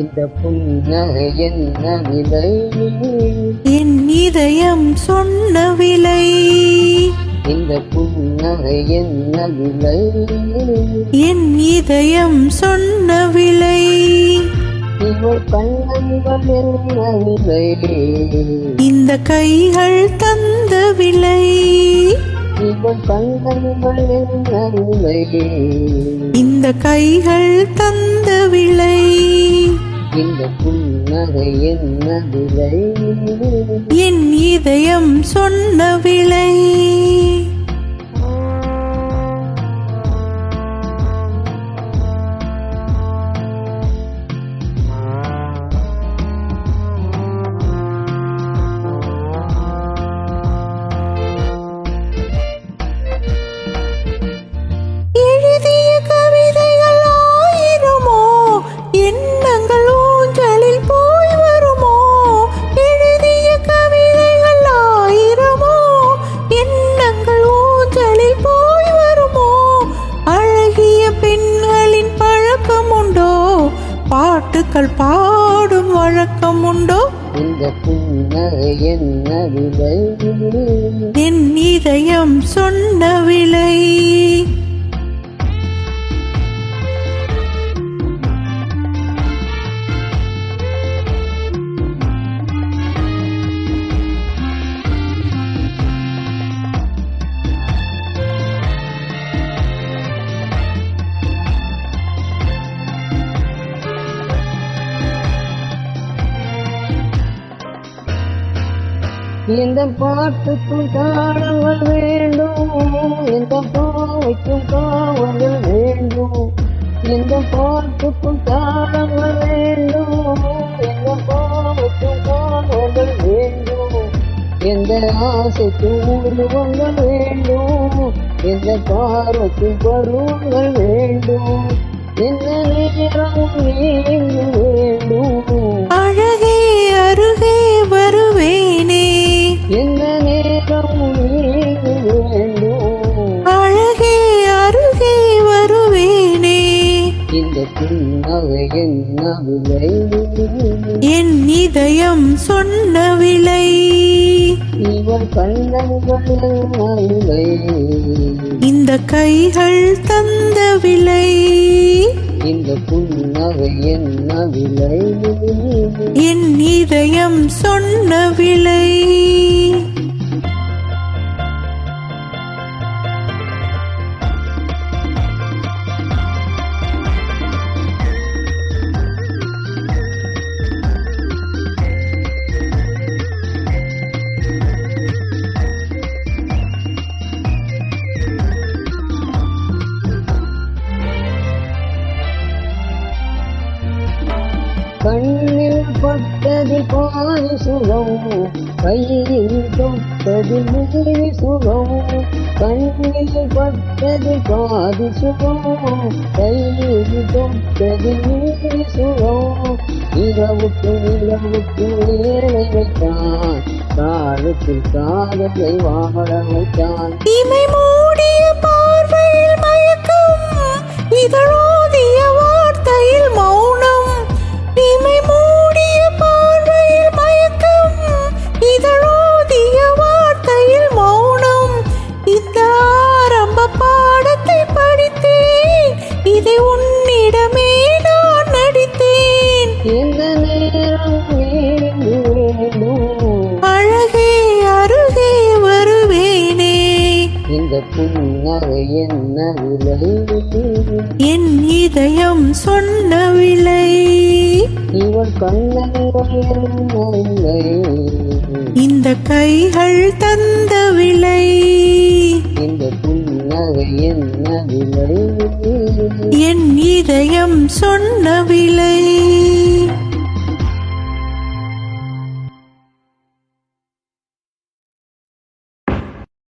இந்த புன்னகை என்ன விலை? என் இதயம் சொன்ன விலை. இந்த புன்னகை என்ன விலை? என் இதயம் சொன்ன விலை. இவள் கண்ணங்கள் என்ன விலை? இந்த கைகள் தந்த விலை. இவள் கண்ணங்கள் என்ன விலை? இந்த கைகள் தந்த விலை. இந்த புன்னகை என்ன விலை? என் இதயம் சொன்ன விலை. எழுதிய கவிதைகள் ஆயிரமோ, எண்ணங்கள் ஊஞ்சலில் போய் வருமோ. எழுதிய கவிதைகள் ஆயிரமோ, எண்ணங்கள் ஊஞ்சலில் போய் வருமோ. அழகிய பெண்களின் பழக்கம் உண்டோ, பாட்டுக்கள் பாடும் வழக்கம் உண்டோ. இந்த புன்னகை என்ன விலை? என் இதயம் சொன்ன விலை. இந்த பாட்டுக்கும் தாளங்கள் வேண்டும், இந்த பாவைக்கும் காவல்கள் வேண்டும். இந்த பாட்டுக்கும் தாளங்கள் வேண்டும், இந்த பாவைக்கும் காவல்கள் வேண்டும். எந்த ஆசைக்கும் உருவங்கள் வேண்டும், எந்த பார்வைக்கும் பருவங்கள் வேண்டும். என்ன நேரம் நீங்க வேண்டும். அழகே அருகே வருவேனே, எந்த நேரம் நீங்க வேண்டும். அழகே அருகே வருவேனே. இந்த புன்னகை என்ன விலை? என் இதயம் சொன்ன விலை. இவள் கண்ணங்கள் என்ன விலை? இந்த கைகள் தந்த விலை. இந்த புன்னகை என்ன விலை? என் இதயம் சொன்ன விலை. கண்ணில் பட்டதில் பாதி சுகம், கையில் தொட்டதில் மீதி சுகம். கண்ணில் பட்டதில் பாதி சுகம், கையில் தொட்டதில் மீதி சுகம். இரவுக்கு நிலவுக்கு வேலை வைத்தான், காலத்தில் காதலை வாழ வைத்தான். இமை மூடிய பார்வையில் மயக்கம், இதழோதிய வார்த்தையில் மௌனம். இமை மூடிய பார்வையில் மயக்கம், இதழோதிய வார்த்தையில் மௌனம். இந்த ஆரம்ப பாடத்தை படித்தேன், இதை உன்னிடமே நான் நடித்தேன். எந்த நேரம் நீங்க வேண்டும். அழகே அருகே வருவேனே. இந்த புன்னகை என்ன விலை? என் இதயம் சொன்ன விலை. இவள் கண்ணங்கள் என்ன விலை? இந்த கைகள் தந்த விலை. இந்த புன்னகை என்ன விலை? என் இதயம் சொன்ன விலை.